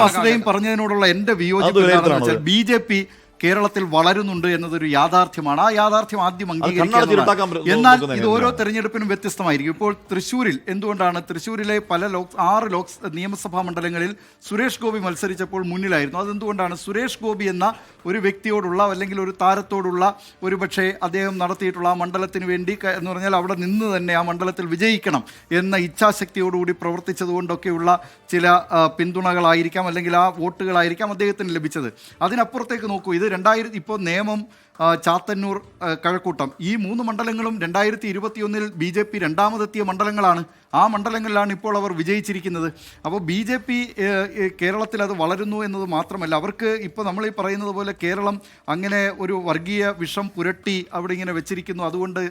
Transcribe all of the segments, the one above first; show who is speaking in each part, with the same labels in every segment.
Speaker 1: വസുതയും പറഞ്ഞതിനോടുള്ള എന്റെ വിയോജിപ്പ് എന്താണെന്ന് വെച്ചാൽ BJP കേരളത്തിൽ വളരുന്നുണ്ട് എന്നതൊരു യാഥാർത്ഥ്യമാണ്. ആ യാഥാർത്ഥ്യം ആദ്യം അംഗീകരിക്കുക. എന്നാൽ ഇത് ഓരോ തെരഞ്ഞെടുപ്പിനും വ്യത്യസ്തമായിരിക്കും. ഇപ്പോൾ തൃശ്ശൂരിൽ എന്തുകൊണ്ടാണ് തൃശ്ശൂരിലെ പല 6 നിയമസഭാ മണ്ഡലങ്ങളിൽ സുരേഷ് ഗോപി മത്സരിച്ചപ്പോൾ മുന്നിലായിരുന്നു? അതെന്തുകൊണ്ടാണ്? സുരേഷ് ഗോപി എന്ന ഒരു വ്യക്തിയോടുള്ള അല്ലെങ്കിൽ ഒരു താരത്തോടുള്ള ഒരു പക്ഷേ അദ്ദേഹം നടത്തിയിട്ടുള്ള ആ മണ്ഡലത്തിന് വേണ്ടി എന്ന് പറഞ്ഞാൽ അവിടെ നിന്ന് തന്നെ ആ മണ്ഡലത്തിൽ വിജയിക്കണം എന്ന ഇച്ഛാശക്തിയോടുകൂടി പ്രവർത്തിച്ചതുകൊണ്ടൊക്കെയുള്ള ചില പിന്തുണകളായിരിക്കാം, അല്ലെങ്കിൽ ആ വോട്ടുകളായിരിക്കാം അദ്ദേഹത്തിന് ലഭിച്ചത്. അതിനപ്പുറത്തേക്ക് നോക്കൂ, ഇത് ഇപ്പോൾ നേമം, ചാത്തന്നൂർ, കഴക്കൂട്ടം ഈ 3 മണ്ഡലങ്ങളും 2021 BJP രണ്ടാമതെത്തിയ മണ്ഡലങ്ങളാണ്. ആ മണ്ഡലങ്ങളിലാണ് ഇപ്പോൾ അവർ വിജയിച്ചിരിക്കുന്നത്. അപ്പോൾ BJP കേരളത്തിൽ അത് വളരുന്നു എന്നത് മാത്രമല്ല, അവർക്ക് ഇപ്പോൾ നമ്മൾ ഈ പറയുന്നത് പോലെ കേരളം അങ്ങനെ ഒരു വർഗീയ വിഷം പുരട്ടി അവിടെ ഇങ്ങനെ വെച്ചിരിക്കുന്നു, അതുകൊണ്ട്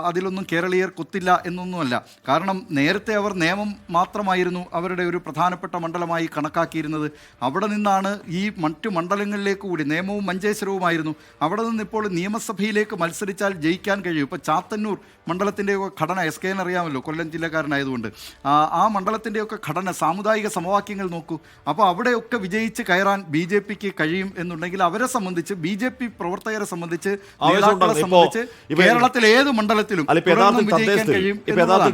Speaker 1: അതിലൊന്നും കേരളീയർ കൊത്തില്ല എന്നൊന്നുമല്ല. കാരണം നേരത്തെ അവർ നേമം മാത്രമായിരുന്നു അവരുടെ ഒരു പ്രധാനപ്പെട്ട മണ്ഡലമായി കണക്കാക്കിയിരുന്നത്. അവിടെ നിന്നാണ് ഈ മറ്റു മണ്ഡലങ്ങളിലേക്ക് കൂടി, നേമവും മഞ്ചേശ്വരവുമായിരുന്നു. അവിടെ നിന്ന് ഇപ്പോൾ നിയമസഭയിലേക്ക് മത്സരിച്ചാൽ ജയിക്കാൻ കഴിയും. ഇപ്പോൾ ചാത്തന്നൂർ മണ്ഡലത്തിൻ്റെ ഘടന SK അറിയാമല്ലോ, കൊല്ലം ജില്ലക്കാരനായതുകൊണ്ട്. ആ മണ്ഡലത്തിൻ്റെയൊക്കെ ഘടന, സാമുദായിക സമവാക്യങ്ങൾ നോക്കൂ. അപ്പോൾ അവിടെയൊക്കെ വിജയിച്ച് കയറാൻ BJPക്ക് കഴിയും എന്നുണ്ടെങ്കിൽ അവരെ സംബന്ധിച്ച്, BJP പ്രവർത്തകരെ സംബന്ധിച്ച്, നേതാക്കളെ സംബന്ധിച്ച് കേരളത്തിൽ ഏത് മണ്ഡലത്തിലും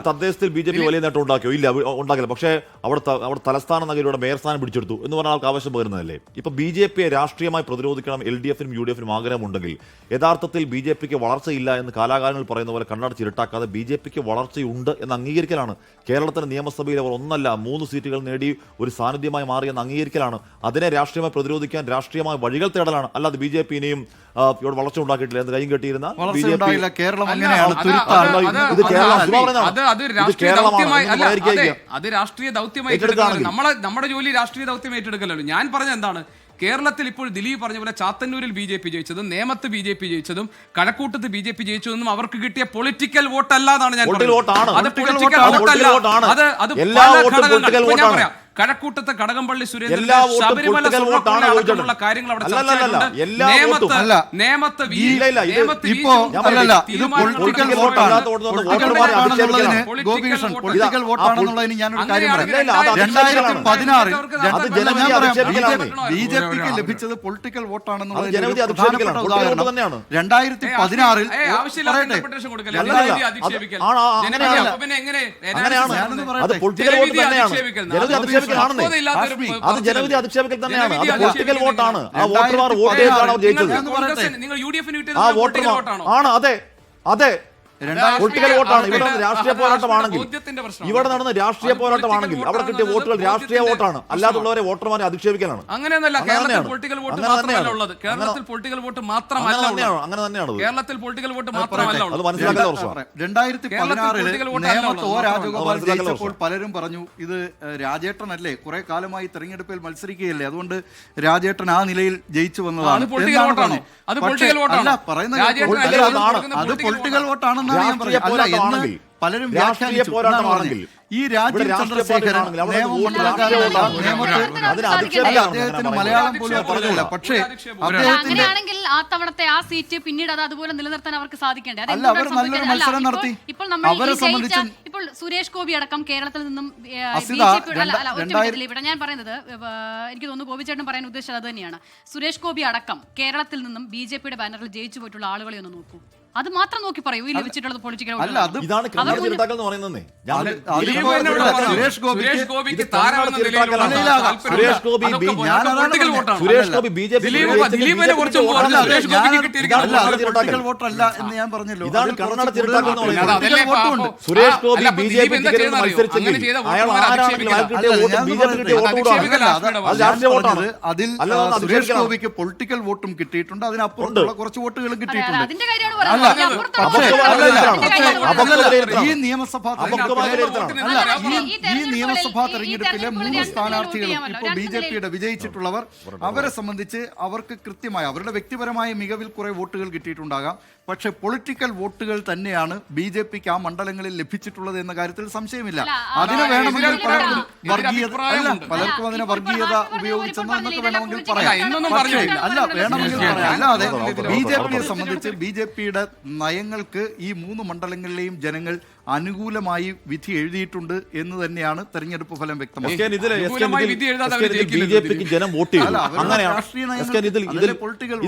Speaker 2: തദ്ദേശത്തിൽ BJP വലിയ നേട്ടം ഉണ്ടാക്കിയോ? ഇല്ല, ഉണ്ടാക്കില്ല. പക്ഷേ അവിടെ തലസ്ഥാന നഗരിയുടെ മേയർ സ്ഥാനം പിടിച്ചെടുത്തു എന്ന് പറഞ്ഞാൽ ആൾക്ക് ആവശ്യം പകരുന്നതല്ലേ? ഇപ്പൊ BJPയെ രാഷ്ട്രീയമായി പ്രതിരോധിക്കണം LDFനും UDFനും ആഗ്രഹമുണ്ടെങ്കിൽ യഥാർത്ഥത്തിൽ BJPക്ക് വളർച്ചയില്ല എന്ന് കാലാകാലങ്ങൾ പറയുന്ന പോലെ കണ്ണടച്ചിരുട്ടാക്കാതെ BJPക്ക് വളർച്ചയുണ്ട് എന്ന് അംഗീകരിക്കലാണ്. കേരളത്തിന്റെ നിയമസഭയിൽ അവർ 1 അല്ല 3 സീറ്റുകൾ നേടി ഒരു സാന്നിധ്യമായി മാറിയെന്ന് അംഗീകരിക്കലാണ്. അതിനെ രാഷ്ട്രീയമായി പ്രതിരോധിക്കാൻ രാഷ്ട്രീയമായ വഴികൾ തേടലാണ്. അല്ലാതെ BJPനെയും ഇവിടെ വളർച്ച ഉണ്ടാക്കിയിട്ടില്ല എന്ന് കൈയും കെട്ടിയിരുന്ന
Speaker 3: അത് രാഷ്ട്രീയ ദൗത്യമായി നമ്മുടെ ജോലി രാഷ്ട്രീയ ദൗത്യം ഏറ്റെടുക്കലല്ലോ. ഞാൻ പറഞ്ഞ എന്താണ്, കേരളത്തിൽ ഇപ്പോൾ ദിലീപ് പറഞ്ഞ പോലെ ചാത്തന്നൂരിൽ BJP ജയിച്ചതും നേമത്ത് BJP ജയിച്ചതും കഴക്കൂട്ടത്ത് BJP ജയിച്ചതെന്നും അവർക്ക് കിട്ടിയ പൊളിറ്റിക്കൽ വോട്ടല്ല എന്നാണ് ഞാൻ പറഞ്ഞത്. അത് പൊളിറ്റിക്കൽ വോട്ടല്ല, അത് ഞാൻ പറയാം. കഴക്കൂട്ടത്തെ കടകംപള്ളി സുരേന്ദ്രൻ ശബരിമല അടക്കമുള്ള കാര്യങ്ങൾ അവിടെ
Speaker 1: BJPക്ക് ലഭിച്ചത് പൊളിറ്റിക്കൽ വോട്ടാണെന്നുള്ളത് 2016
Speaker 2: അത് ജനവിധി അധിക്ഷേപിക്കൽ തന്നെയാണ്. അത് പൊളിറ്റിക്കൽ വോട്ടാണ്. ആ വോട്ടർമാർ വോട്ട് ചെയ്താണ് അവർ ജയിച്ചത്. ആ വോട്ടർമാർ ആണ്. അതെ പൊളിറ്റിക്കൽ വോട്ടാണ്. ഇവിടെ രാഷ്ട്രീയ പോരാട്ടമാണെങ്കിൽ, ഇവിടെ നടന്ന രാഷ്ട്രീയ പോരാട്ടമാണെങ്കിൽ അവിടെ കിട്ടിയ വോട്ടുകൾ രാഷ്ട്രീയ വോട്ടാണ്. അല്ലാതുള്ളവരെ വോട്ടർമാരെ അധിക്ഷേപിക്കലാണ്.
Speaker 3: അങ്ങനെയൊന്നല്ല. കേരളത്തിൽ പൊളിറ്റിക്കൽ വോട്ട് മാത്രമല്ല ഉള്ളത്. കേരളത്തിൽ പൊളിറ്റിക്കൽ വോട്ട് മാത്രമല്ല ഉള്ളത്.
Speaker 2: അങ്ങനെ തന്നെയാണ്.
Speaker 3: കേരളത്തിൽ പൊളിറ്റിക്കൽ വോട്ട് മാത്രമല്ല ഉള്ളത്.
Speaker 2: അത് മനസ്സിലാക്കാൻ പ്രശ്നമാണ്.
Speaker 1: 2016 രാജഗോപാൽ ജയിച്ചപ്പോൾ പലരും പറഞ്ഞു ഇത് രാജേട്ടനല്ലേ, കുറെ കാലമായി തെരഞ്ഞെടുപ്പിൽ മത്സരിക്കുകയല്ലേ, അതുകൊണ്ട് രാജേട്ടൻ ആ നിലയിൽ ജയിച്ചു വന്നതാണ്.
Speaker 3: അത് പൊളിറ്റിക്കൽ വോട്ടാണ്.
Speaker 1: അത് പൊളിറ്റിക്കൽ വോട്ടാണ്. പലരും വ്യാഖ്യാനിച്ചു. ഈ രാജ്യം ചന്ദ്രശേഖരൻ അദ്ദേഹത്തിന് മലയാളം പോലും പറഞ്ഞില്ല. പക്ഷേ
Speaker 4: അങ്ങനെയാണെങ്കിൽ ആ തവണത്തെ ആ സീറ്റ് പിന്നീട് അത് അതുപോലെ നിലനിർത്താൻ അവർക്ക് സാധിക്കേണ്ടേ?
Speaker 1: അവർ നല്ലൊരു മത്സരം നടത്തി. അവരെ സംബന്ധിച്ച്
Speaker 4: ഇപ്പോൾ സുരേഷ് ഗോപി അടക്കം കേരളത്തിൽ നിന്നും ഞാൻ പറയുന്നത്, എനിക്ക് തോന്നുന്നു ഗോപിച്ചേട്ടൻ പറയാൻ ഉദ്ദേശിച്ചത് അത് തന്നെയാണ്. സുരേഷ് ഗോപി അടക്കം കേരളത്തിൽ നിന്നും BJPയുടെ ബാനറിൽ ജയിച്ചു പോയിട്ടുള്ള ആളുകളെ ഒന്ന് നോക്കൂ. അത് മാത്രം നോക്കി പറയൂ. ഈ ലഭിച്ചിട്ടുള്ളത് പൊളിറ്റിക്കൽ
Speaker 2: ഇതാണ്
Speaker 1: വോട്ടല്ല എന്ന് ഞാൻ പറഞ്ഞല്ലോ.
Speaker 2: ഇതാണ് കർണാടക സുരേഷ് ഗോപി BJP മത്സരിച്ചെങ്കിൽ
Speaker 1: അതിൽ സുരേഷ് ഗോപിക്ക് പൊളിറ്റിക്കൽ വോട്ടും കിട്ടിയിട്ടുണ്ട്, അതിനപ്പുറത്തുള്ള കുറച്ച് വോട്ടുകളും കിട്ടിയിട്ടുണ്ട്. ഈ നിയമസഭാ തെരഞ്ഞെടുപ്പിലെ 3 സ്ഥാനാർത്ഥികളും ഇപ്പോൾ BJPയുടെ വിജയിച്ചിട്ടുള്ളവർ, അവരെ സംബന്ധിച്ച് അവർക്ക് കൃത്യമായ അവരുടെ വ്യക്തിപരമായ മികവിൽ കുറെ വോട്ടുകൾ കിട്ടിയിട്ടുണ്ടാകാം. പക്ഷെ പൊളിറ്റിക്കൽ വോട്ടുകൾ തന്നെയാണ് BJPക്ക് ആ മണ്ഡലങ്ങളിൽ ലഭിച്ചിട്ടുള്ളത് എന്ന കാര്യത്തിൽ സംശയമില്ല. അതിന് വേണമെങ്കിൽ പലർക്കും അതിനെ വർഗീയത ഉപയോഗിച്ചെന്നോ എന്നൊക്കെ വേണമെങ്കിൽ പറയാം. അല്ലാതെ BJPയെ സംബന്ധിച്ച് BJPയുടെ നയങ്ങൾക്ക് ഈ 3 മണ്ഡലങ്ങളിലെയും ജനങ്ങൾ അനുകൂലമായി വിധി എഴുതിയിട്ടുണ്ട് എന്ന് തന്നെയാണ് തെരഞ്ഞെടുപ്പ് ഫലം വ്യക്തമാക്കുന്നത്.
Speaker 2: ബിജെപിക്ക് ജനം വോട്ട് ചെയ്തു.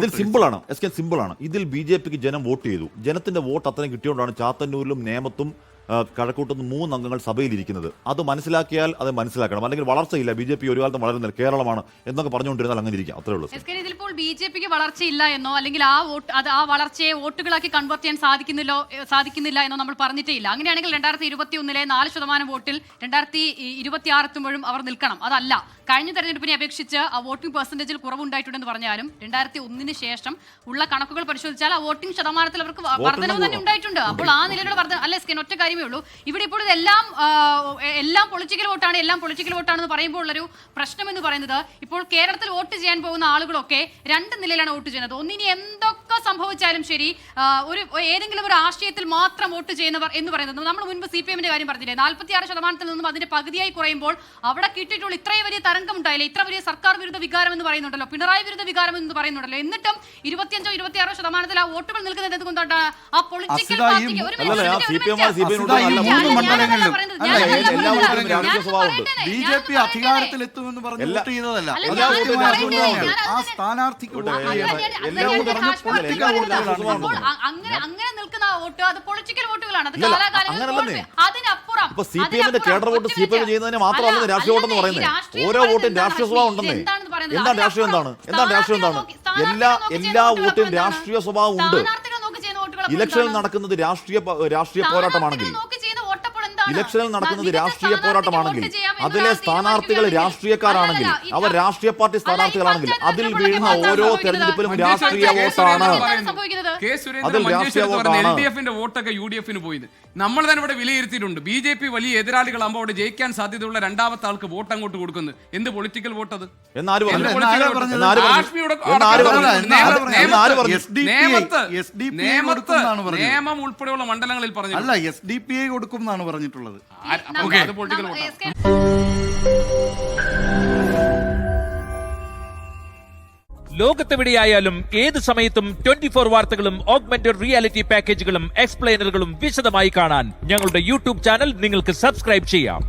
Speaker 2: ഇതിൽ സിമ്പിളാണ്. ഇതിൽ ബിജെപിക്ക് ജനം വോട്ട് ചെയ്തു. ജനത്തിന്റെ വോട്ട് അത്രയും കിട്ടിയോണ്ടാണ് ചാത്തന്നൂരിലും നേമത്തും കഴക്കൂട്ടുന്ന 3 അംഗങ്ങൾ സഭയിലിരിക്കുന്നത്. അത് മനസ്സിലാക്കിയാൽ അത് മനസ്സിലാക്കണം. അല്ലെങ്കിൽ വളർച്ചയില്ല, ബി.ജെ.പി ഒരു കാലത്ത് വളരുന്നില്ല, കേരളമാണ് എന്നൊക്കെ പറഞ്ഞുകൊണ്ടിരുന്നാൽ അങ്ങനെ ഇരിക്കാം. അത്രേ ഉള്ളൂ.
Speaker 4: ഇതിലിപ്പോൾ ബി.ജെ.പിക്ക് വളർച്ചയില്ല എന്നോ അല്ലെങ്കിൽ ആ വളർച്ചയെ വോട്ടുകളാക്കി കൺവേർട്ട് ചെയ്യാൻ സാധിക്കുന്നില്ല എന്നോ നമ്മൾ പറഞ്ഞിട്ടേ ഇല്ല. അങ്ങനെയാണെങ്കിൽ 2021 4% വോട്ടിൽ 2026 എത്തുമ്പോഴും അവർ നിൽക്കണം. അതല്ല, കഴിഞ്ഞ തെരഞ്ഞെടുപ്പിനെ അപേക്ഷിച്ച് ആ വോട്ടിംഗ് പെർസെന്റേജിൽ കുറവുണ്ടായിട്ടുണ്ടെന്ന് പറഞ്ഞാലും 2001 ശേഷം ഉള്ള കണക്കുകൾ പരിശോധിച്ചാൽ ആ വോട്ടിംഗ് ശതമാനത്തിൽ അവർക്ക് വർധനവ് തന്നെ ഉണ്ടായിട്ടുണ്ട്. അപ്പോൾ ആ നിലയിലുള്ള വർധന അല്ല, എസ്കേൻ ഒറ്റ കാര്യമേ ഉള്ളൂ. ഇവിടെ ഇപ്പോൾ എല്ലാം പൊളിറ്റിക്കൽ വോട്ടാണെന്ന് പറയുമ്പോൾ ഉള്ളൊരു പ്രശ്നം എന്ന് പറയുന്നത്, ഇപ്പോൾ കേരളത്തിൽ വോട്ട് ചെയ്യാൻ പോകുന്ന ആളുകളൊക്കെ 2 നിലയിലാണ് വോട്ട് ചെയ്യുന്നത്. ഒന്നിനി എന്തൊക്കെ സംഭവിച്ചാലും ശരി, ഏതെങ്കിലും ഒരു ആശയത്തിൽ മാത്രം വോട്ട് ചെയ്യുന്നവർ എന്ന് പറയുന്നത്, നമ്മൾ മുൻപ് CPM-ന്റെ കാര്യം പറഞ്ഞില്ലേ, 46% നിന്നും അതിന്റെ പകുതിയായി കുറയുമ്പോൾ അവിടെ കിട്ടിയിട്ടുള്ള ഇത്രയും വലിയ തരംഗം ഉണ്ടായില്ലേ, ഇത്ര വലിയ സർക്കാർ വിരുദ്ധ വികാരം എന്ന് പറയുന്നുണ്ടല്ലോ, പിണറായി വിരുദ്ധ വികാരം എന്ന് പറയുന്നുണ്ടല്ലോ, എന്നിട്ടും 25-26% ആ വോട്ടുകൾ നിൽക്കുന്നത് എന്തുകൊണ്ടാണ്? ആ പൊളിറ്റിക്കൽ പാർട്ടിക്ക്
Speaker 1: ബി.ജെ.പി അധികാരത്തിൽ എത്തുമെന്ന് പറഞ്ഞ് വോട്ട് ചെയ്തതല്ല, ആ സ്ഥാനാർത്ഥിക്ക്
Speaker 4: അങ്ങനെ നിൽക്കുന്ന വോട്ട് അത് പൊളിറ്റിക്കൽ വോട്ടുകളാണ്. അത്
Speaker 2: അതിനപ്പുറം സിപിഎമ്മിന്റെ കേഡർ വോട്ട് CPM ചെയ്യുന്നതിന് മാത്രമല്ല രാഷ്ട്രീയ വോട്ടെന്ന് പറയുന്നത്. ഓരോ വോട്ടും രാഷ്ട്രീയ സ്വഭാവം ഉണ്ടെന്നേ. എന്താണ് രാഷ്ട്രീയം? എന്താണ് എല്ലാ വോട്ടും രാഷ്ട്രീയ സ്വഭാവം ഉണ്ട്. ഇലക്ഷനിൽ നടക്കുന്നത് രാഷ്ട്രീയ പോരാട്ടമാണെങ്കിൽ അതിലെ സ്ഥാനാർത്ഥികൾ രാഷ്ട്രീയക്കാരാണെങ്കിൽ, അവർ രാഷ്ട്രീയ പാർട്ടി സ്ഥാനാർത്ഥികളാണെങ്കിൽ അതിൽ വീഴുന്ന ഓരോ തെരഞ്ഞെടുപ്പിലും രാഷ്ട്രീയ വോട്ടാണ്.
Speaker 3: LDF-ന്റെ വോട്ടൊക്കെ UDF-ന് പോയത് നമ്മൾ തന്നെ ഇവിടെ വിലയിരുത്തിയിട്ടുണ്ട്. BJP വലിയ എതിരാളികളാകുമ്പോൾ അവിടെ ജയിക്കാൻ സാധ്യതയുള്ള രണ്ടാമത്തെ ആൾക്ക് വോട്ട് അങ്ങോട്ട് കൊടുക്കുന്നത് എന്ത് പൊളിറ്റിക്കൽ വോട്ട്? അത് നിയമം ഉൾപ്പെടെയുള്ള മണ്ഡലങ്ങളിൽ പറഞ്ഞു
Speaker 1: അല്ല, SDPI കൊടുക്കും എന്നാണ് പറഞ്ഞിട്ടുള്ളത്.
Speaker 5: ലോകത്തെവിടെയായാലും ഏത് സമയത്തും 24 വാർത്തകളും ഓഗ്മെന്റഡ് റിയാലിറ്റി പാക്കേജുകളും എക്സ്പ്ലെയിനറുകളും വിശദമായി കാണാൻ ഞങ്ങളുടെ YouTube ചാനൽ നിങ്ങൾക്ക് സബ്സ്ക്രൈബ് ചെയ്യാം.